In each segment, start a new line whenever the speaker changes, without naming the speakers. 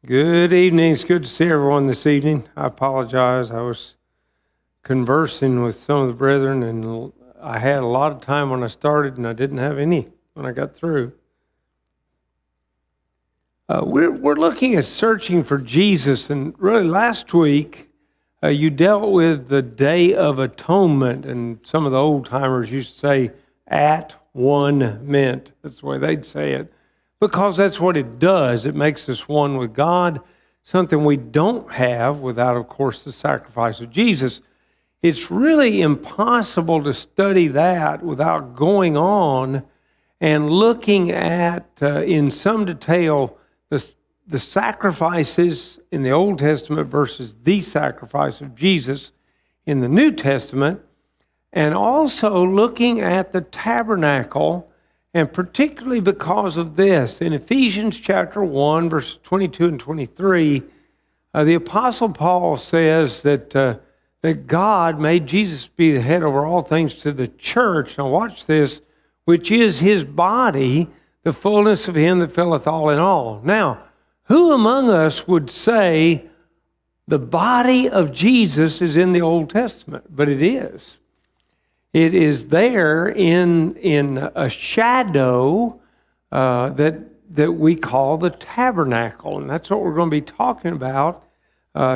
Good evening. It's good to see everyone this evening. I apologize. I was conversing with some of the brethren, and I had a lot of time when I started, and I didn't have any when I got through. We're looking at searching for Jesus, and really last week you dealt with the Day of Atonement, and some of the old timers used to say "at one meant." That's the way they'd say it. Because that's what it does. It makes us one with God, something we don't have without, of course, the sacrifice of Jesus. It's really impossible to study that without going on and looking at, in some detail, the sacrifices in the Old Testament versus the sacrifice of Jesus in the New Testament, and also looking at the tabernacle. And particularly because of this, in Ephesians chapter 1, verses 22 and 23, the Apostle Paul says that God made Jesus be the head over all things to the church. Now watch this, which is his body, the fullness of him that filleth all in all. Now, who among us would say the body of Jesus is in the Old Testament? But it is. It is there in a shadow that we call the tabernacle. And that's what we're going to be talking about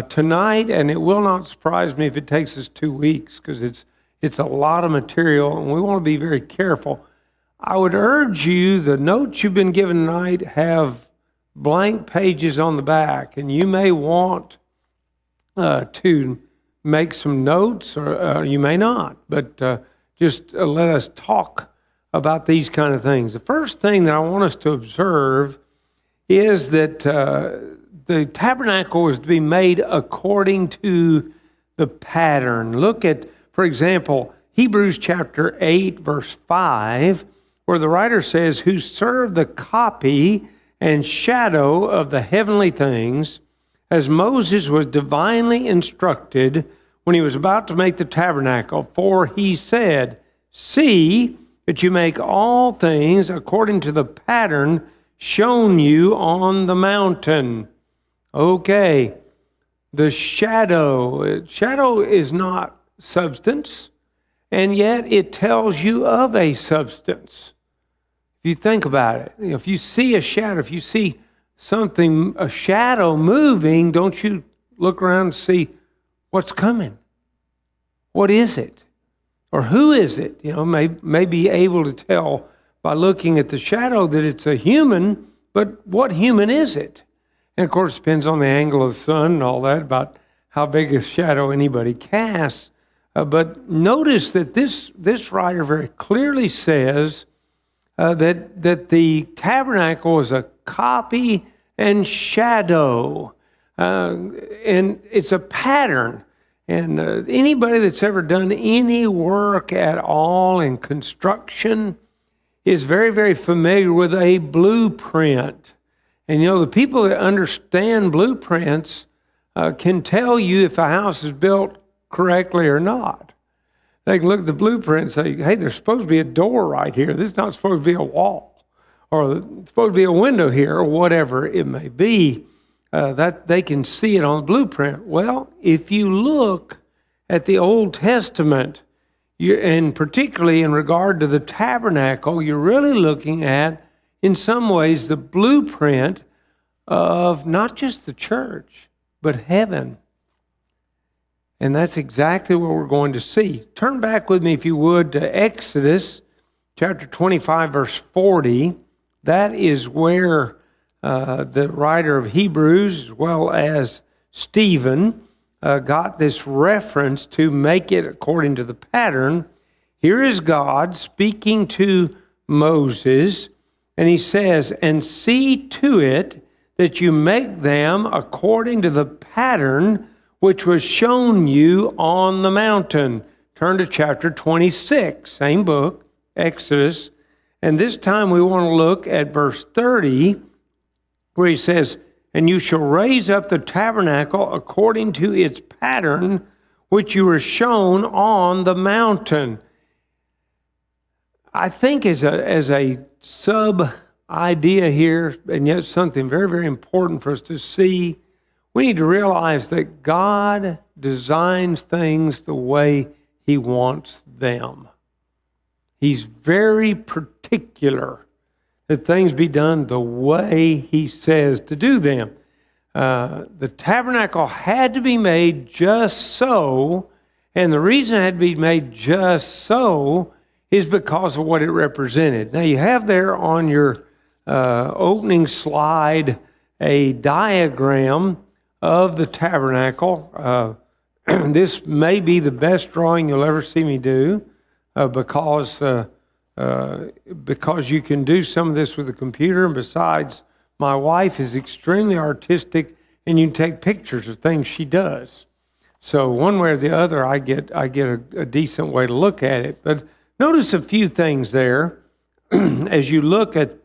tonight. And it will not surprise me if it takes us 2 weeks, because it's a lot of material, and we want to be very careful. I would urge you, the notes you've been given tonight have blank pages on the back, and you may want to make some notes, or you may not, but just let us talk about these kind of things. The first thing that I want us to observe is that the tabernacle was to be made according to the pattern. Look at, for example, Hebrews chapter 8, verse 5, where the writer says, "Who serve the copy and shadow of the heavenly things, as Moses was divinely instructed when he was about to make the tabernacle. For he said, see that you make all things according to the pattern shown you on the mountain." Okay, the shadow. Shadow is not substance, and yet it tells you of a substance. If you think about it, if you see a shadow, if you see something, a shadow moving, don't you look around and see what's coming? What is it? Or who is it? You know, may be able to tell by looking at the shadow that it's a human, but what human is it? And of course, it depends on the angle of the sun and all that, about how big a shadow anybody casts. But notice that this writer very clearly says that the tabernacle is a copy and shadow. And it's a pattern. And anybody that's ever done any work at all in construction is very, very familiar with a blueprint. And you know, the people that understand blueprints can tell you if a house is built correctly or not. They can look at the blueprint and say, hey, there's supposed to be a door right here. This is not supposed to be a wall. Or it's supposed to be a window here, or whatever it may be. That they can see it on the blueprint. Well, if you look at the Old Testament, and particularly in regard to the tabernacle, you're really looking at, in some ways, the blueprint of not just the church, but heaven. And that's exactly what we're going to see. Turn back with me, if you would, to Exodus chapter 25, verse 40. That is where the writer of Hebrews, as well as Stephen, got this reference to make it according to the pattern. Here is God speaking to Moses, and he says, "And see to it that you make them according to the pattern which was shown you on the mountain." Turn to chapter 26, same book, Exodus. And this time we want to look at verse 30, where he says, "And you shall raise up the tabernacle according to its pattern, which you were shown on the mountain." I think as a sub idea here, and yet something very, very important for us to see. We need to realize that God designs things the way He wants them. He's very particular that things be done the way He says to do them. The tabernacle had to be made just so, and the reason it had to be made just so is because of what it represented. Now you have there on your opening slide a diagram of the tabernacle. This may be the best drawing you'll ever see me do because you can do some of this with a computer, and besides, my wife is extremely artistic, and you can take pictures of things she does. So one way or the other, I get a decent way to look at it. But notice a few things there as you look at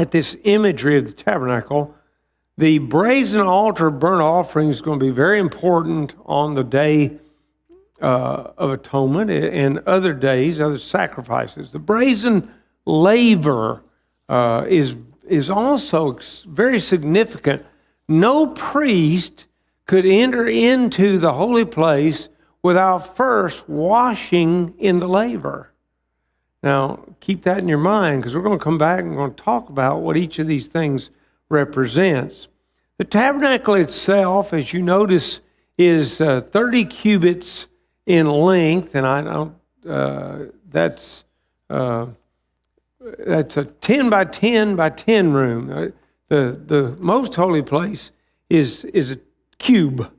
this imagery of the tabernacle. The brazen altar burnt offering is going to be very important on the day of atonement and other days, other sacrifices. The brazen laver is also very significant. No priest could enter into the holy place without first washing in the laver. Now, keep that in your mind, because we're going to come back and we're going to talk about what each of these things represents. The tabernacle itself, as you notice, is 30 cubits in length, and I don't. That's a 10 by 10 by 10 room. The most holy place is a cube.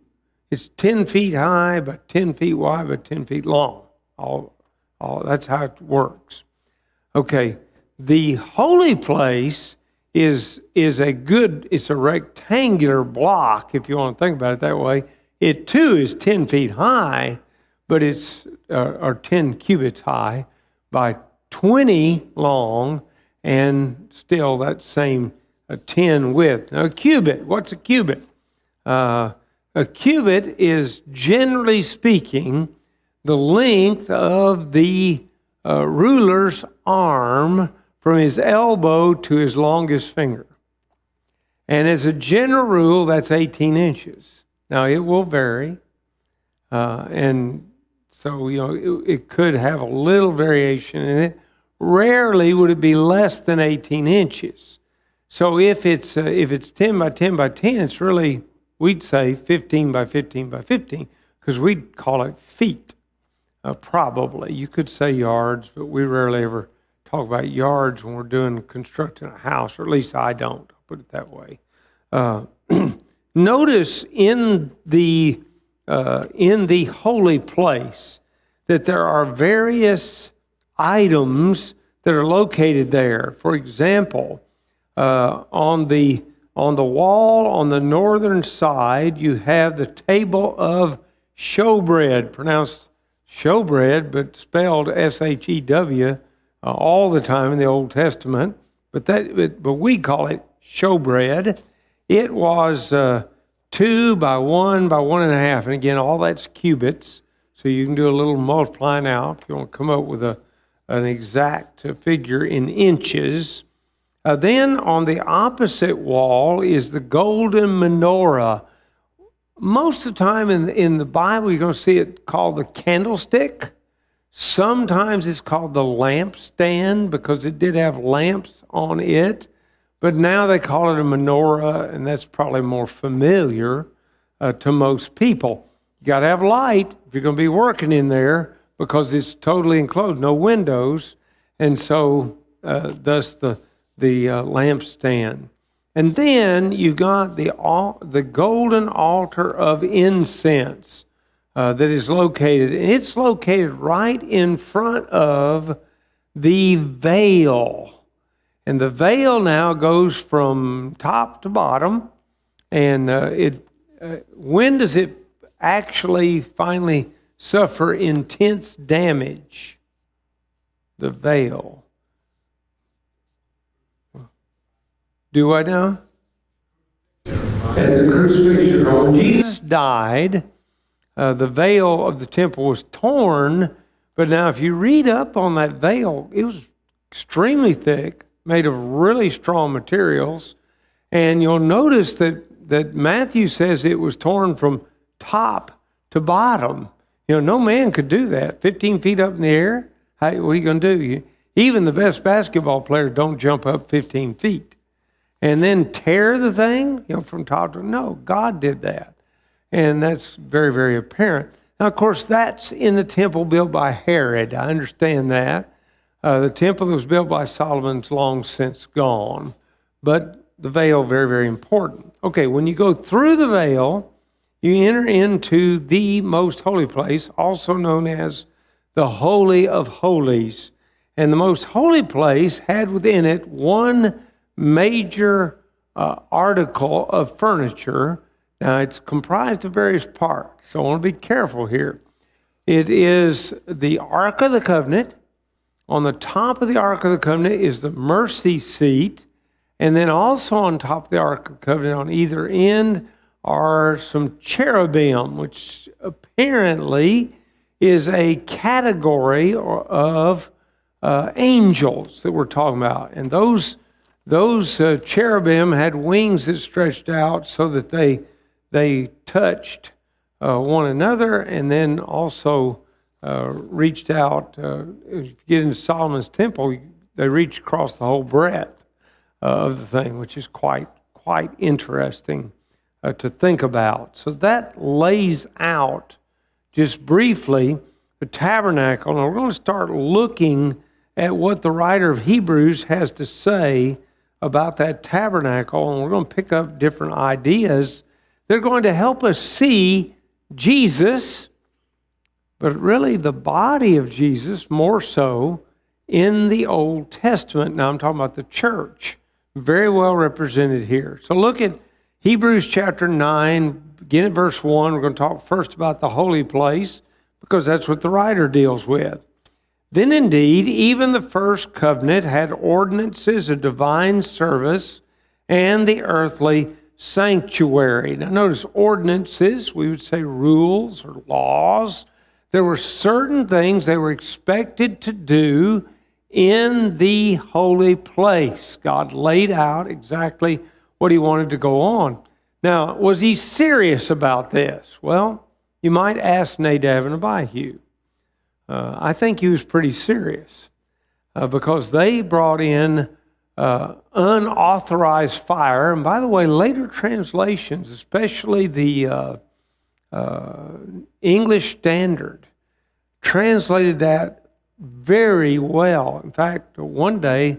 It's 10 feet high, by 10 feet wide, by 10 feet long. All that's how it works. Okay, the holy place is it's a rectangular block, if you want to think about it that way. It too is 10 feet high, but it's or 10 cubits high by 20 long, and still that same 10 width. Now, a cubit, what's a cubit? A cubit is, generally speaking, the length of the ruler's arm from his elbow to his longest finger. And as a general rule, that's 18 inches. Now, it will vary. And so, it could have a little variation in it. Rarely would it be less than 18 inches. So if it's 10 by 10 by 10, it's really, we'd say 15 by 15 by 15, because we'd call it feet, probably. You could say yards, but we rarely ever talk about yards when we're constructing a house, or at least I don't. I'll put it that way. Notice in the holy place that there are various items that are located there. For example, on the wall on the northern side, you have the table of showbread, pronounced showbread, but spelled S-H-E-W all the time in the Old Testament. But we call it showbread. It was 2 by 1 by 1.5, and again, all that's cubits. So you can do a little multiplying out if you want to come up with an exact figure in inches. Then on the opposite wall is the Golden Menorah. Most of the time in the Bible, you're going to see it called the candlestick. Sometimes it's called the lampstand because it did have lamps on it. But now they call it a menorah, and that's probably more familiar to most people. You got to have light if you're going to be working in there because it's totally enclosed, no windows, and so thus the lampstand. And then you've got the golden altar of incense that is located, and it's located right in front of the veil. And the veil now goes from top to bottom, and when does it actually finally suffer intense damage? The veil. Do I know? At the crucifixion, when Jesus died, the veil of the temple was torn, but now if you read up on that veil, it was extremely thick, made of really strong materials. And you'll notice that Matthew says it was torn from top to bottom. No man could do that. 15 feet up in the air, what are you going to do? Even the best basketball players don't jump up 15 feet. And then tear the thing, from top to... No, God did that. And that's very, very apparent. Now, of course, that's in the temple built by Herod. I understand that. The temple that was built by Solomon's long since gone. But the veil, very, very important. Okay, when you go through the veil, you enter into the most holy place, also known as the Holy of Holies. And the most holy place had within it one major article of furniture. Now, it's comprised of various parts, so I want to be careful here. It is the Ark of the Covenant. On the top of the Ark of the Covenant is the mercy seat. And then also on top of the Ark of the Covenant on either end are some cherubim, which apparently is a category of angels that we're talking about. And those cherubim had wings that stretched out so that they touched one another, and then also reached out. If you get into Solomon's temple, they reach across the whole breadth of the thing, which is quite interesting to think about. So that lays out, just briefly, the tabernacle. And we're going to start looking at what the writer of Hebrews has to say about that tabernacle, and we're going to pick up different ideas. They're going to help us see Jesus, but really the body of Jesus more so in the Old Testament. Now I'm talking about the church, very well represented here. So look at Hebrews chapter 9, begin at verse 1. We're going to talk first about the holy place because that's what the writer deals with. Then indeed, even the first covenant had ordinances of divine service and the earthly sanctuary. Now notice ordinances, we would say rules or laws. There were certain things they were expected to do in the holy place. God laid out exactly what he wanted to go on. Now, was he serious about this? Well, you might ask Nadab and Abihu. I think he was pretty serious because they brought in unauthorized fire. And by the way, later translations, especially the English Standard, translated that very well. In fact, one day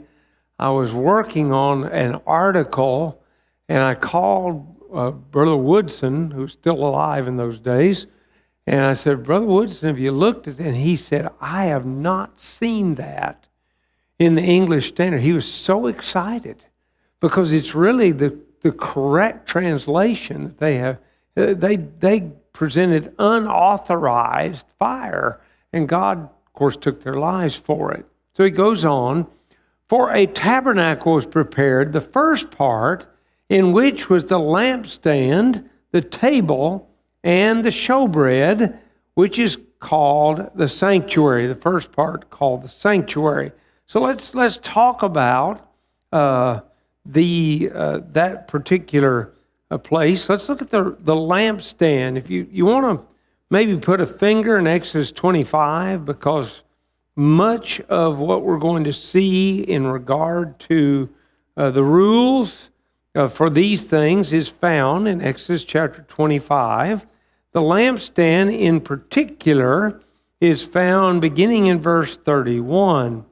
I was working on an article and I called Brother Woodson, who was still alive in those days, and I said, Brother Woodson, have you looked at it? And he said, I have not seen that in the English Standard. He was so excited because it's really the correct translation that they have. They presented unauthorized fire, and God, of course, took their lives for it. So he goes on, for a tabernacle was prepared, the first part, in which was the lampstand, the table, and the showbread, which is called the sanctuary. The first part called the sanctuary. So let's talk about that particular place. Let's look at the lampstand. If you want to maybe put a finger in Exodus 25, because much of what we're going to see in regard to the rules for these things is found in Exodus chapter 25. The lampstand in particular is found beginning in verse 31.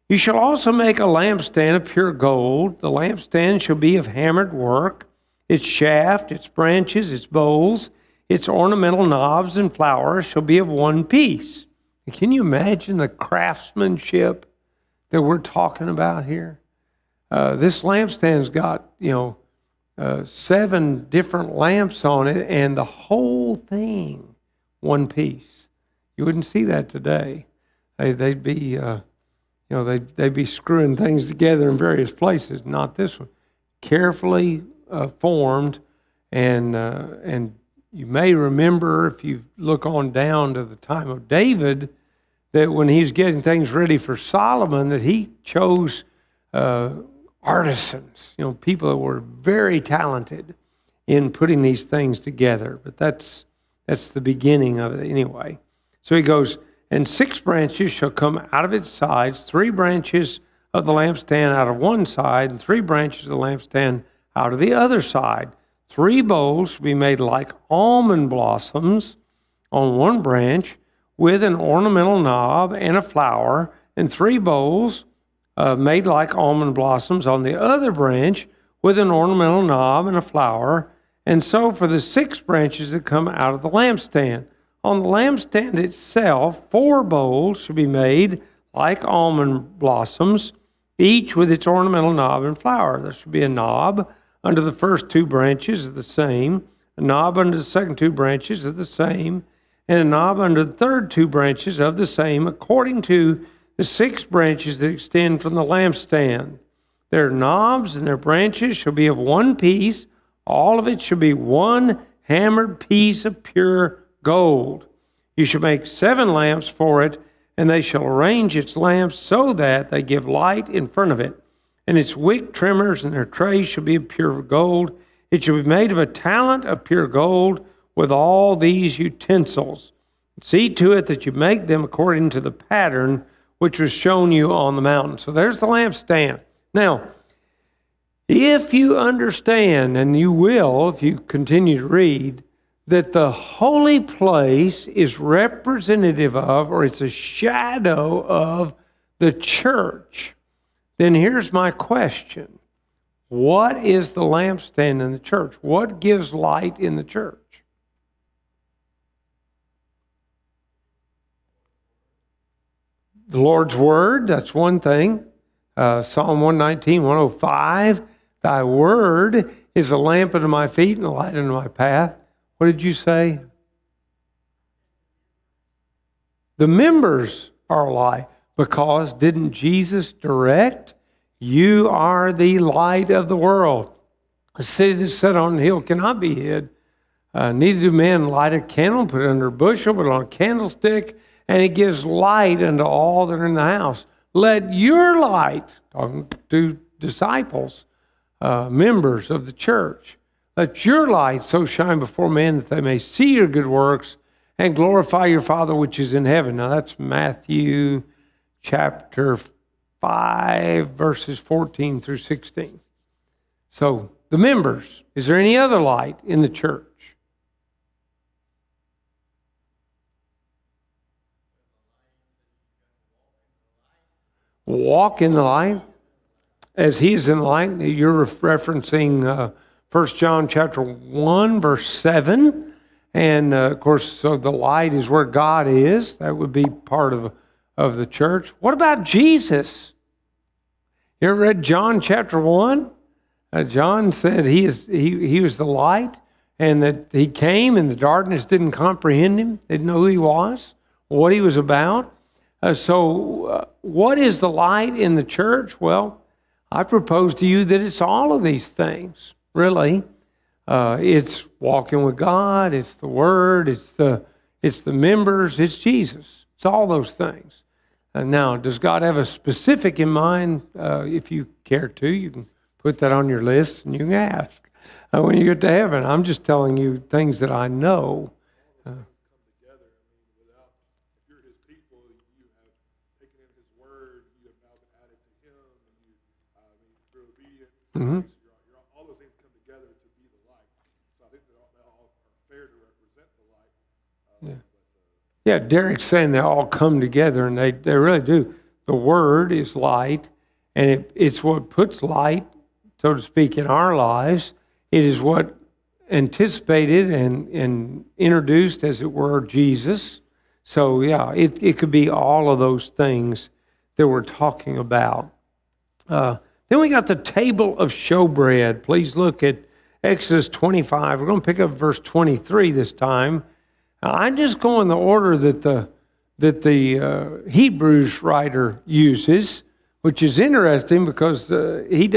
You shall also make a lampstand of pure gold. The lampstand shall be of hammered work. Its shaft, its branches, its bowls, its ornamental knobs and flowers shall be of one piece. And can you imagine the craftsmanship that we're talking about here? This lampstand's got, 7 different lamps on it, and the whole thing one piece. You wouldn't see that today. They'd be, they'd be screwing things together in various places. Not this one. Carefully formed, and you may remember if you look on down to the time of David, that when he was getting things ready for Solomon, that he chose artisans, people that were very talented in putting these things together. But that's the beginning of it anyway. So he goes, and 6 branches shall come out of its sides, 3 branches of the lampstand out of one side, and 3 branches of the lampstand out of the other side. 3 bowls shall be made like almond blossoms on one branch, with an ornamental knob and a flower, and 3 bowls made like almond blossoms on the other branch, with an ornamental knob and a flower. And so for the 6 branches that come out of the lampstand. On the lampstand itself, 4 bowls should be made like almond blossoms, each with its ornamental knob and flower. There should be a knob under the first 2 branches of the same, a knob under the second 2 branches of the same, and a knob under the third 2 branches of the same, according to the 6 branches that extend from the lampstand. Their knobs and their branches shall be of one piece. All of it shall be one hammered piece of pure gold. You shall make 7 lamps for it, and they shall arrange its lamps so that they give light in front of it. And its wick trimmers and their trays shall be of pure gold. It shall be made of a talent of pure gold with all these utensils. See to it that you make them according to the pattern which was shown you on the mountain. So there's the lampstand. Now, if you understand, and you will if you continue to read, that the holy place is representative of, or it's a shadow of, the church, then here's my question. What is the lampstand in the church? What gives light in the church? The Lord's Word, that's one thing. Psalm 119, 105, Thy Word is a lamp unto my feet and a light unto my path. What did you say? The members are a light, because didn't Jesus direct? You are the light of the world. A city that's set on a hill cannot be hid. Neither do men light a candle, put it under a bushel, but on a candlestick, and it gives light unto all that are in the house. Let your light, talking to disciples, members of the church, let your light so shine before men that they may see your good works and glorify your Father which is in heaven. Now that's Matthew chapter 5, verses 14 through 16. So the members, is there any other light in the church? Walk in the light as he is in the light. You're referencing 1 John chapter 1, verse 7. And of course, so the light is where God is. That would be part of the church. What about Jesus? You ever read John chapter 1? John said he was the light, and that he came and the darkness didn't comprehend him. They didn't know who he was, what he was about. So what is the light in the church? Well, I propose to you that it's all of these things, really. It's walking with God, it's the Word, it's the members, it's Jesus. It's all those things. Now, does God have a specific in mind? If you care to, you can put that on your list and you can ask when you get to heaven. I'm just telling you things that I know. Mm-hmm.
All those things come together to be the light. So I think they all are fair to represent the light.
Yeah, Derek's saying they all come together, and they really do. The Word is light, and it's what puts light, so to speak, in our lives. It is what anticipated and introduced, as it were, Jesus. So yeah, it could be all of those things that we're talking about. Then we got the table of showbread. Please look at Exodus 25. We're going to pick up verse 23 this time. Now, I'm just going the order that the Hebrews writer uses, which is interesting because he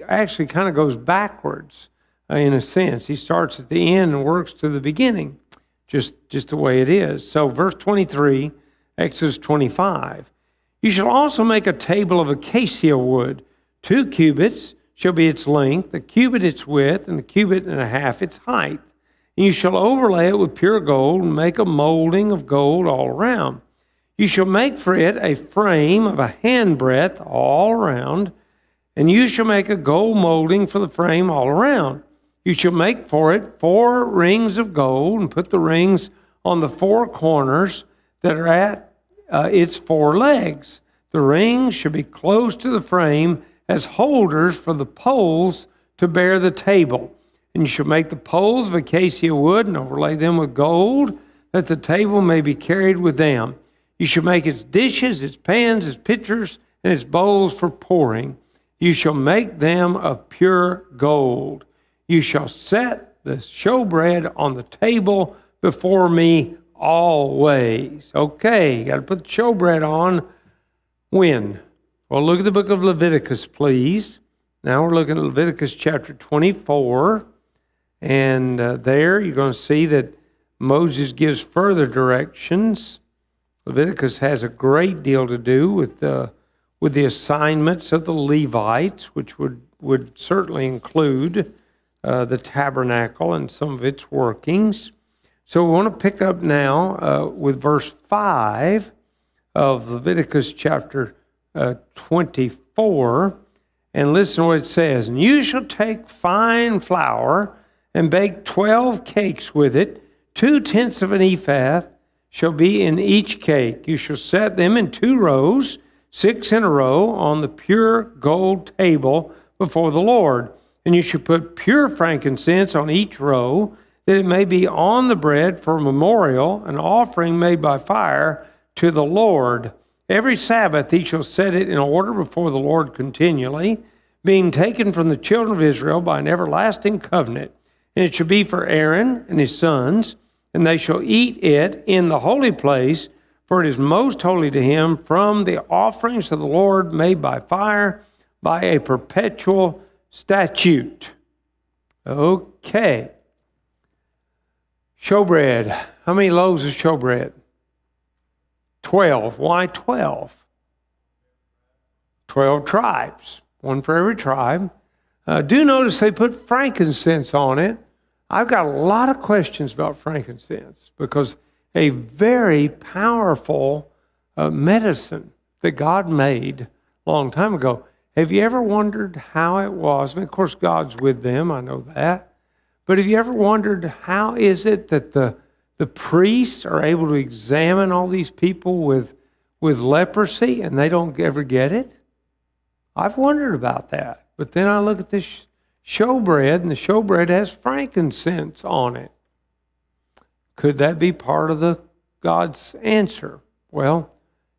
actually kind of goes backwards in a sense. He starts at the end and works to the beginning, just the way it is. So verse 23, Exodus 25. You shall also make a table of acacia wood. 2 cubits shall be its length, a cubit its width, and a cubit and a half its height. And you shall overlay it with pure gold, and make a molding of gold all around. You shall make for it a frame of a handbreadth all around, and you shall make a gold molding for the frame all around. You shall make for it 4 rings of gold, and put the rings on the 4 corners that are at its 4 legs. The rings shall be close to the frame as holders for the poles to bear the table. And you shall make the poles of acacia wood and overlay them with gold, that the table may be carried with them. You shall make its dishes, its pans, its pitchers, and its bowls for pouring. You shall make them of pure gold. You shall set the showbread on the table before me always. Okay, you got to put the showbread on when? Well, look at the book of Leviticus, please. Now we're looking at Leviticus chapter 24. And there you're going to see that Moses gives further directions. Leviticus has a great deal to do with the assignments of the Levites, which would certainly include the tabernacle and some of its workings. So we want to pick up now with verse 5 of Leviticus chapter 24. And listen to what it says. And you shall take fine flour and bake 12 cakes with it. 2/10 of an ephah shall be in each cake. You shall set them in 2 rows, 6 in a row, on the pure gold table before the Lord. And you shall put pure frankincense on each row, that it may be on the bread for a memorial, an offering made by fire to the Lord. Every Sabbath he shall set it in order before the Lord continually, being taken from the children of Israel by an everlasting covenant. And it shall be for Aaron and his sons, and they shall eat it in the holy place, for it is most holy to him, from the offerings of the Lord made by fire, by a perpetual statute. Okay. Showbread. How many loaves of showbread? 12. Why 12? 12 tribes. One for every tribe. Do notice they put frankincense on it. I've got a lot of questions about frankincense because a very powerful medicine that God made a long time ago. Have you ever wondered how it was? I mean, of course, God's with them. I know that. But have you ever wondered how is it that the priests are able to examine all these people with leprosy and they don't ever get it? I've wondered about that. But then I look at this showbread, and the showbread has frankincense on it. Could that be part of God's answer? Well,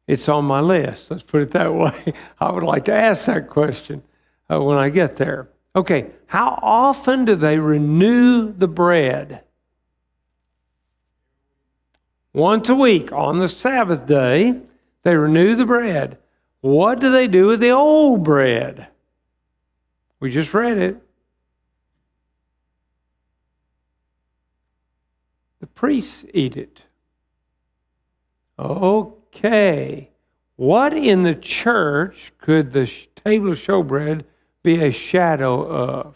it's on my list. Let's put it that way. I would like to ask that question when I get there. Okay, how often do they renew the bread? Once a week. On the Sabbath day, they renew the bread. What do they do with the old bread? We just read it. The priests eat it. Okay. What in the church could the table of showbread be a shadow of?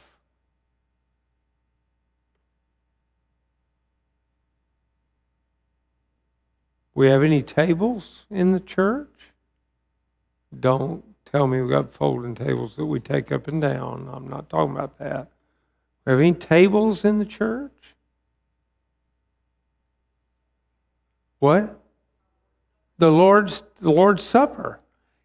We have any tables in the church? Don't tell me we've got folding tables that we take up and down. I'm not talking about that. We have any tables in the church? What? The Lord's Supper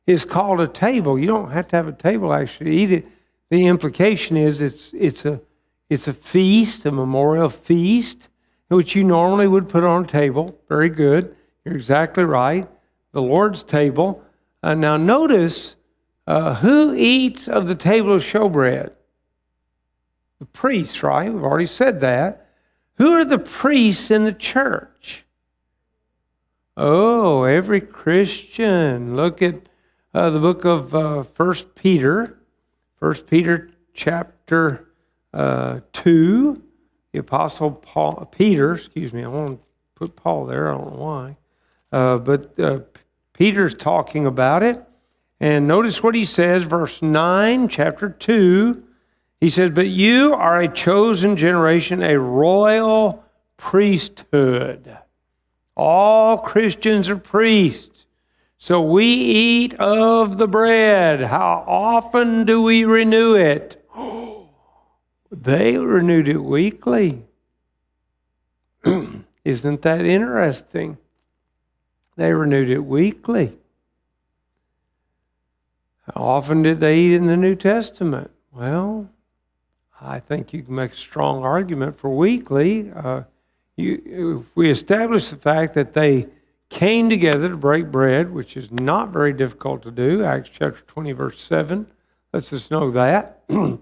is called a table. You don't have to have a table to actually eat it. The implication is it's a feast, a memorial feast, which you normally would put on a table. Very good. You're exactly right. The Lord's table. Now notice who eats of the table of showbread? The priests, right? We've already said that. Who are the priests in the church? Oh, every Christian. Look at the book of 1 Peter. 1 Peter chapter 2. The Apostle Peter, I want to put Paul there. I don't know why. But Peter's talking about it. And notice what he says, verse 9, chapter 2. He says, but you are a chosen generation, a royal priesthood. All Christians are priests. So we eat of the bread. How often do we renew it? They renewed it weekly. Isn't that interesting? They renewed it weekly. How often did they eat in the New Testament? Well, I think you can make a strong argument for weekly. If we establish the fact that they came together to break bread, which is not very difficult to do, Acts chapter 20, verse 7 lets us know that. 1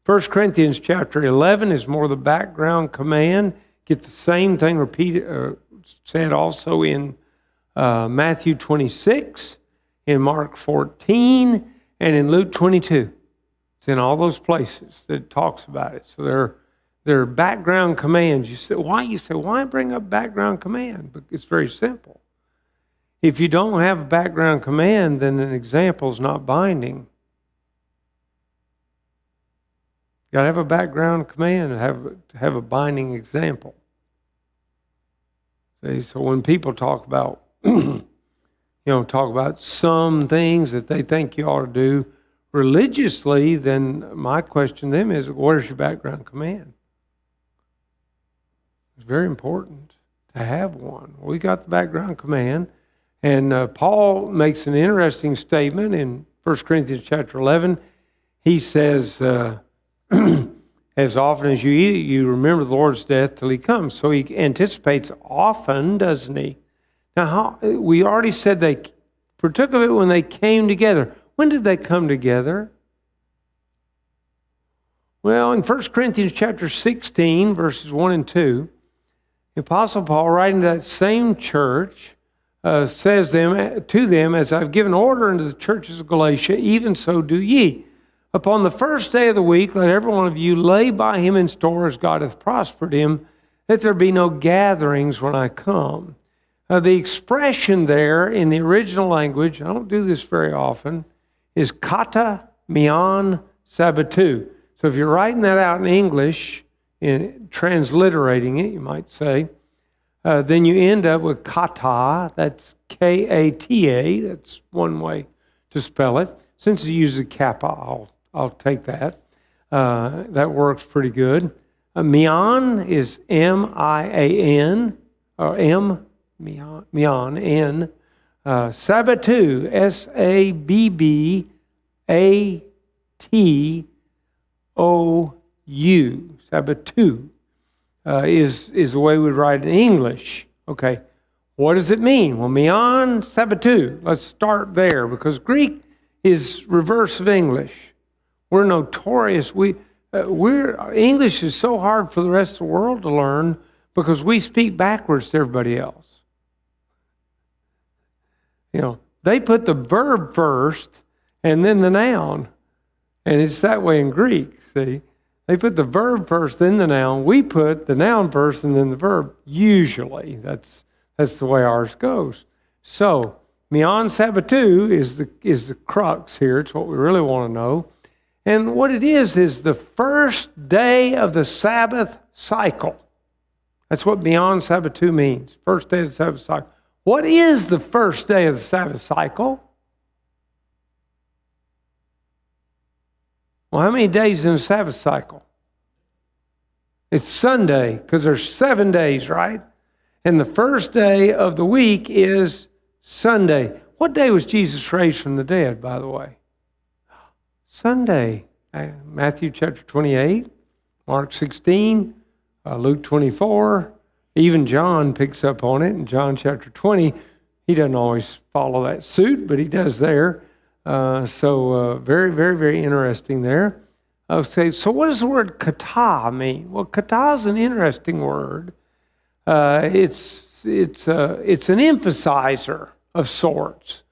Corinthians chapter 11 is more the background command. Get the same thing repeated, said also in Matthew 26, in Mark 14, and in Luke 22. It's in all those places that it talks about it. So they're background commands. You say, why bring up background command? But it's very simple. If you don't have a background command, then an example is not binding. You got to have a background command to have a binding example. See, so when people talk about, talk about some things that they think you ought to do religiously, then my question to them is, what is your background command? It's very important to have one. We got the background command. And Paul makes an interesting statement in 1 Corinthians chapter 11. He says, as often as you eat it, you remember the Lord's death till he comes. So he anticipates often, doesn't he? Now, we already said they partook of it when they came together. When did they come together? Well, in 1 Corinthians chapter 16, verses 1 and 2, the Apostle Paul, writing to that same church, says to them, as I've given order unto the churches of Galatia, even so do ye. Upon the first day of the week, let every one of you lay by him in store as God hath prospered him, that there be no gatherings when I come. The expression there in the original language, I don't do this very often, is kata mian sabbatu. So if you're writing that out in English, in transliterating it, you might say, then you end up with kata, that's K-A-T-A, that's one way to spell it. Since you use the kappa, I'll take that. That works pretty good. Mian is M-I-A-N, or mian, N. Sabbatu, S-A-B-B-A-T-O-U, Sabbatu. Is the way we write in English. Okay, what does it mean? Well, mian sabbatu. Let's start there because Greek is reverse of English. We're notorious. English is so hard for the rest of the world to learn because we speak backwards to everybody else. They put the verb first and then the noun, and it's that way in Greek. See. They put the verb first, then the noun. We put the noun first and then the verb. Usually, that's the way ours goes. So, mian sabbatu is the crux here. It's what we really want to know. And what it is the first day of the Sabbath cycle. That's what mian sabbatu means. First day of the Sabbath cycle. What is the first day of the Sabbath cycle? Well, how many days in the Sabbath cycle? It's Sunday, because there's 7 days, right? And the first day of the week is Sunday. What day was Jesus raised from the dead, by the way? Sunday. Matthew chapter 28, Mark 16, Luke 24. Even John picks up on it in John chapter 20. He doesn't always follow that suit, but he does there. So very, very, very interesting there. I'll say, so what does the word kata mean? Well, kata is an interesting word. It's an emphasizer of sorts.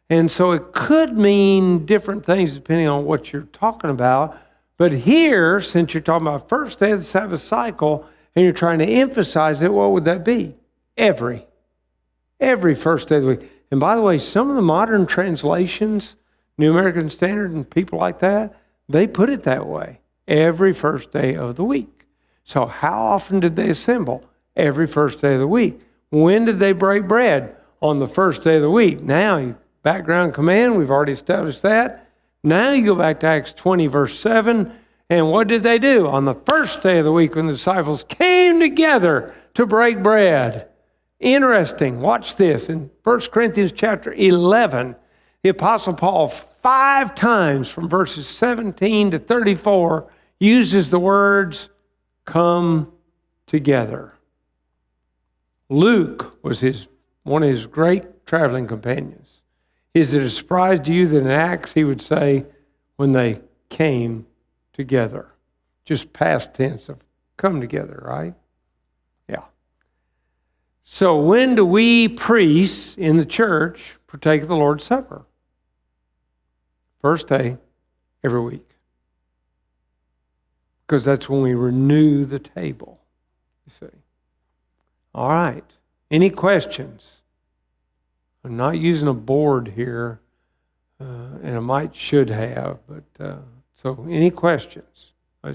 And so it could mean different things depending on what you're talking about. But here, since you're talking about first day of the Sabbath cycle, and you're trying to emphasize it, what would that be? Every first day of the week. And by the way, some of the modern translations New American Standard and people like that, they put it that way. Every first day of the week. So how often did they assemble? Every first day of the week. When did they break bread? On the first day of the week. Now, background command, we've already established that. Now you go back to Acts 20, verse 7. And what did they do? On the first day of the week when the disciples came together to break bread. Interesting. Watch this. In 1 Corinthians chapter 11, the Apostle Paul 5 times from verses 17 to 34 uses the words, come together. Luke was one of his great traveling companions. Is it a surprise to you that in Acts he would say, when they came together? Just past tense of come together, right? Yeah. So when do we priests in the church partake of the Lord's Supper? First day every week. Because that's when we renew the table, you see. All right. Any questions? I'm not using a board here, and I should have, but so any questions?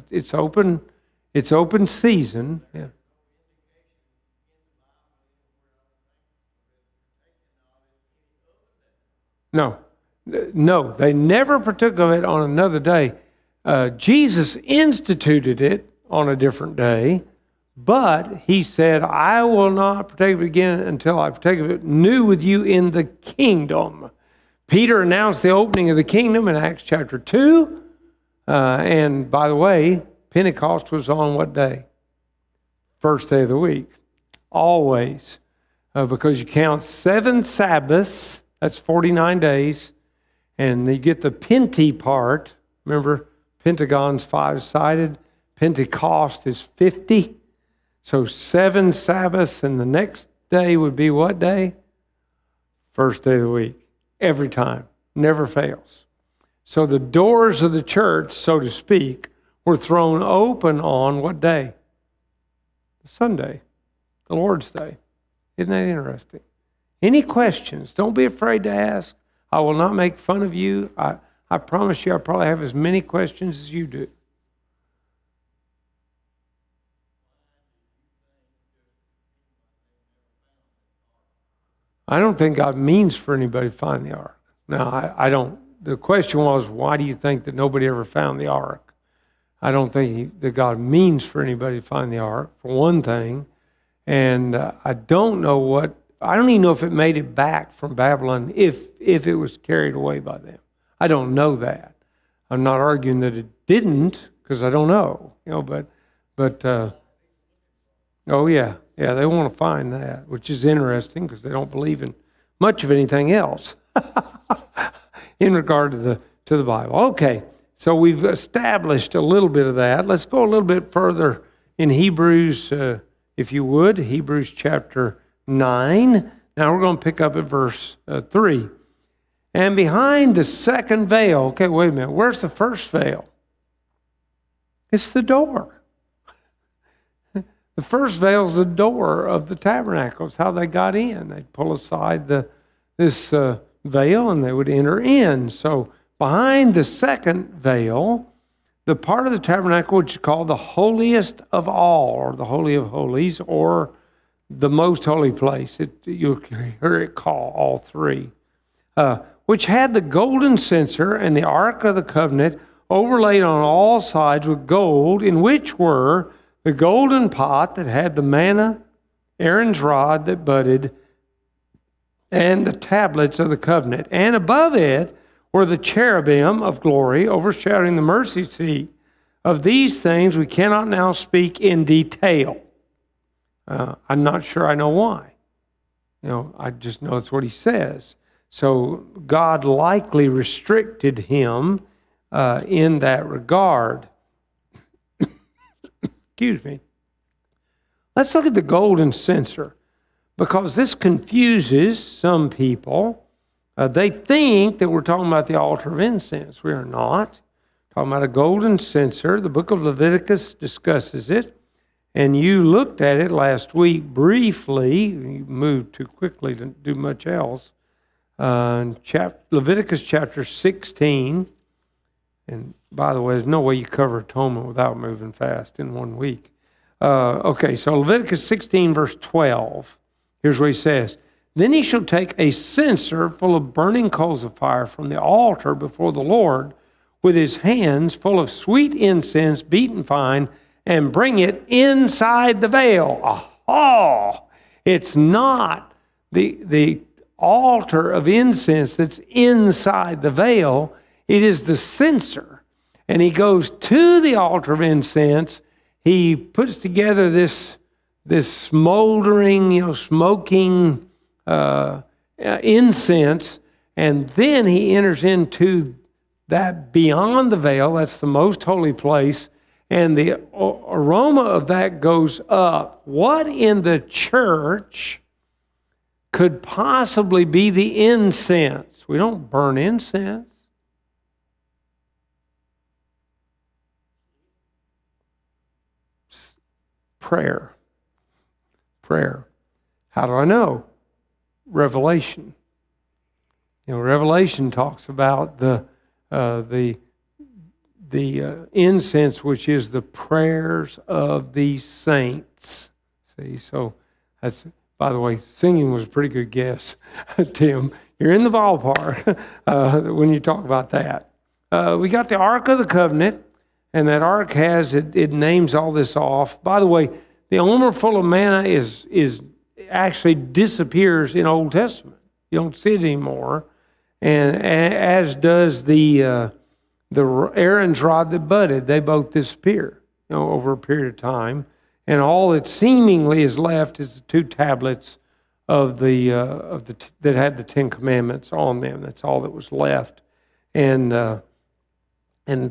It's open. It's open season. Yeah. No, they never partook of it on another day. Jesus instituted it on a different day, but he said, I will not partake of it again until I partake of it new with you in the kingdom. Peter announced the opening of the kingdom in Acts chapter 2. And by the way, Pentecost was on what day? First day of the week. Always. Because you count 7 Sabbaths, that's 49 days, and you get the Pente part. Remember, Pentagon's 5-sided. Pentecost is 50. So 7 Sabbaths, and the next day would be what day? First day of the week. Every time. Never fails. So the doors of the church, so to speak, were thrown open on what day? Sunday. The Lord's Day. Isn't that interesting? Any questions? Don't be afraid to ask. I will not make fun of you. I promise you I probably have as many questions as you do. I don't think God means for anybody to find the ark. Now, I don't. The question was, why do you think that nobody ever found the ark? I don't think that God means for anybody to find the ark, for one thing. And I don't even know if it made it back from Babylon, if it was carried away by them. I don't know that. I'm not arguing that it didn't, because I don't know. Oh yeah, they want to find that, which is interesting because they don't believe in much of anything else in regard to the Bible. Okay, so we've established a little bit of that. Let's go a little bit further in Hebrews, if you would, Hebrews chapter 9. Now we're going to pick up at verse 3. And behind the second veil, okay, wait a minute, where's the first veil? It's the door. The first veil is the door of the tabernacle. It's how they got in. They'd pull aside this veil and they would enter in. So behind the second veil, the part of the tabernacle which is called the holiest of all, or the Holy of Holies, or the most holy place. You'll hear it called all three. Which had the golden censer and the Ark of the Covenant overlaid on all sides with gold, in which were the golden pot that had the manna, Aaron's rod that budded, and the tablets of the covenant. And above it were the cherubim of glory overshadowing the mercy seat. Of these things we cannot now speak in detail. I'm not sure I know why. I just know it's what he says. So God likely restricted him in that regard. Excuse me. Let's look at the golden censer, because this confuses some people. They think that we're talking about the altar of incense. We are not. Talking about a golden censer. The book of Leviticus discusses it, and you looked at it last week briefly. You moved too quickly to do much else. Leviticus chapter 16. And by the way, there's no way you cover atonement without moving fast in 1 week. Okay, so Leviticus 16, verse 12. Here's what he says. Then he shall take a censer full of burning coals of fire from the altar before the Lord with his hands full of sweet incense beaten fine and bring it inside the veil. Oh, it's not the altar of incense that's inside the veil. It is the censer. And he goes to the altar of incense. He puts together this smoldering, smoking incense, and then he enters into that beyond the veil. That's the most holy place, and the aroma of that goes up. What in the church could possibly be the incense? We don't burn incense. Prayer. How do I know? Revelation. Revelation talks about the incense, which is the prayers of the saints. See, so that's, by the way, singing was a pretty good guess, Tim. You're in the ballpark when you talk about that. We got the Ark of the Covenant, and that ark has, it names all this off. By the way, the omer full of manna is actually disappears in Old Testament. You don't see it anymore. And as does the Aaron's rod that budded. They both disappear, over a period of time. And all that seemingly is left is the 2 tablets of that had the 10 Commandments on them. That's all that was left. And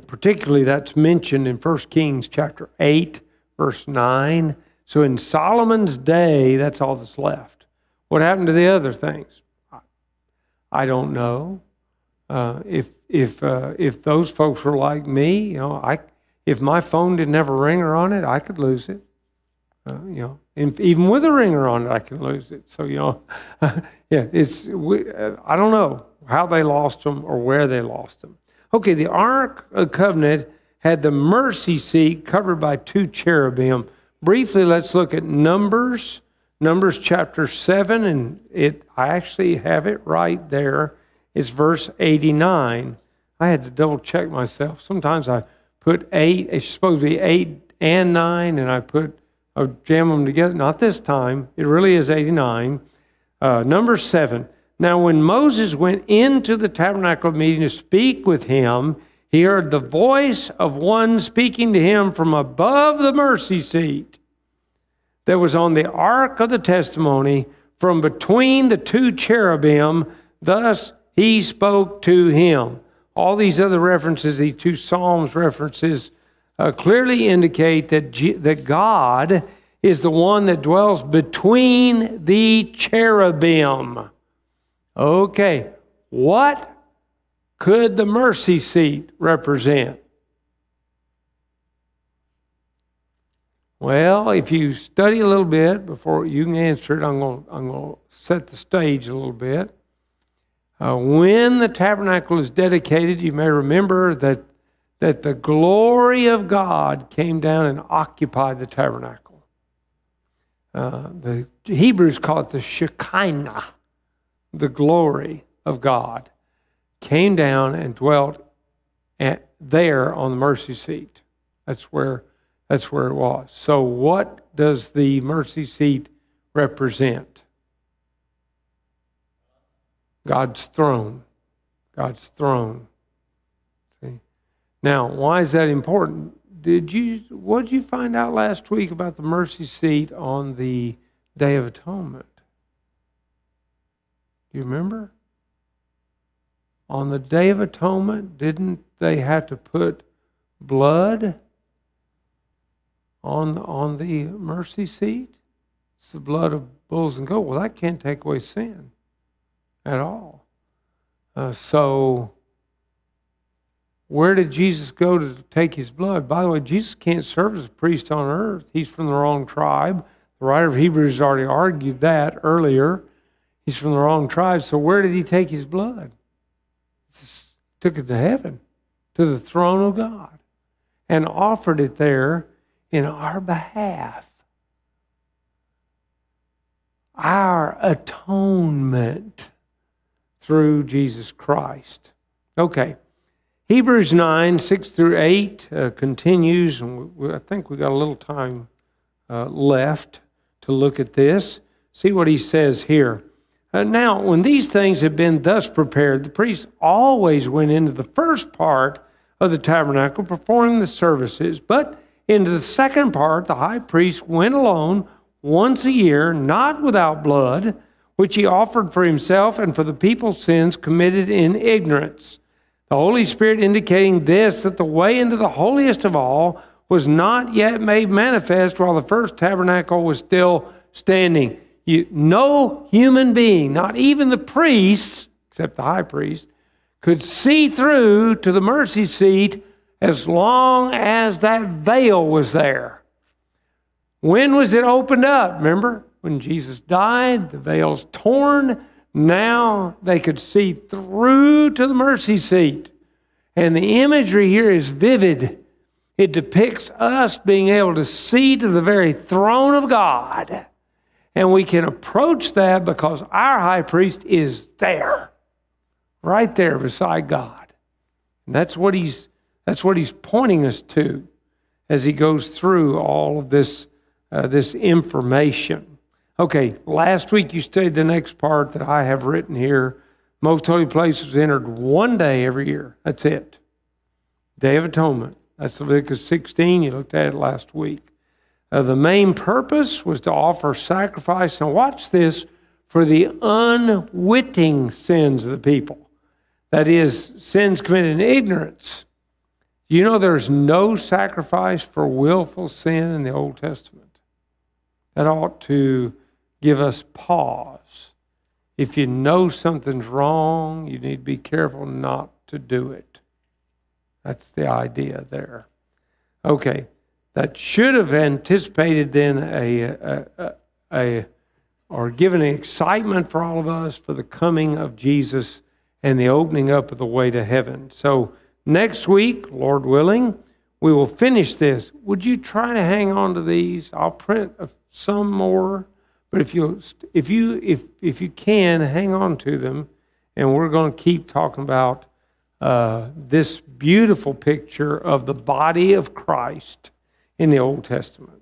particularly that's mentioned in 1 Kings chapter 8, verse 9. So in Solomon's day, that's all that's left. What happened to the other things? I don't know. If those folks were like me, if my phone didn't have a ringer on it, I could lose it. And even with a ringer on it, I can lose it. So I don't know how they lost them or where they lost them. Okay, the Ark of the Covenant had the mercy seat covered by 2 cherubim. Briefly, let's look at Numbers chapter 7, and I actually have it right there. It's verse 89. I had to double check myself. Sometimes I put 8, it's supposed to be 8 and 9, and I jam them together. Not this time. It really is 89. Number 7. Now when Moses went into the tabernacle meeting to speak with him, he heard the voice of one speaking to him from above the mercy seat that was on the ark of the testimony, from between the 2 cherubim. Thus he spoke to him. All these other references, these 2 Psalms references, clearly indicate that God is the one that dwells between the cherubim. Okay, what could the mercy seat represent? Well, if you study a little bit before you can answer it, I'm going to set the stage a little bit. When the tabernacle is dedicated, you may remember that the glory of God came down and occupied the tabernacle. The Hebrews call it the Shekinah, the glory of God, came down and dwelt there on the mercy seat. That's where it was. So what does the mercy seat represent? God's throne. God's throne. See? Now, why is that important? What did you find out last week about the mercy seat on the Day of Atonement? Do you remember? On the Day of Atonement, didn't they have to put blood on the mercy seat? It's the blood of bulls and goats. Well, that can't take away sin at all. So where did Jesus go to take his blood? By the way, Jesus can't serve as a priest on earth. He's from the wrong tribe. The writer of Hebrews already argued that earlier. He's from the wrong tribe. So where did he take his blood? He just took it to heaven, to the throne of God, and offered it there in our behalf. Our atonement through Jesus Christ. Okay. Hebrews 9, 6 through 8 continues. And I think we got a little time left to look at this. See what he says here. Now, when these things had been thus prepared, the priests always went into the first part of the tabernacle, performing the services. But into the second part, the high priest went alone once a year, not without blood, which he offered for himself and for the people's sins committed in ignorance. The Holy Spirit indicating this, that the way into the holiest of all was not yet made manifest while the first tabernacle was still standing. No human being, not even the priests, except the high priest, could see through to the mercy seat as long as that veil was there. When was it opened up? Remember, when Jesus died, the veil's torn. Now they could see through to the mercy seat. And the imagery here is vivid. It depicts us being able to see to the very throne of God. And we can approach that because our high priest is there, right there beside God. And that's what he's pointing us to as he goes through all of this information. Okay, last week you studied the next part that I have written here. Most holy place was entered one day every year. That's it. Day of Atonement. That's Leviticus 16. You looked at it last week. The main purpose was to offer sacrifice. Now watch this, for the unwitting sins of the people. That is, sins committed in ignorance. You know there's no sacrifice for willful sin in the Old Testament. That ought to give us pause. If you know something's wrong, you need to be careful not to do it. That's the idea there. Okay, that should have anticipated then or given an excitement for all of us for the coming of Jesus and the opening up of the way to heaven. So next week, Lord willing, we will finish this. Would you try to hang on to these? I'll print some more, but if you can, hang on to them, and we're going to keep talking about this beautiful picture of the body of Christ in the Old Testament.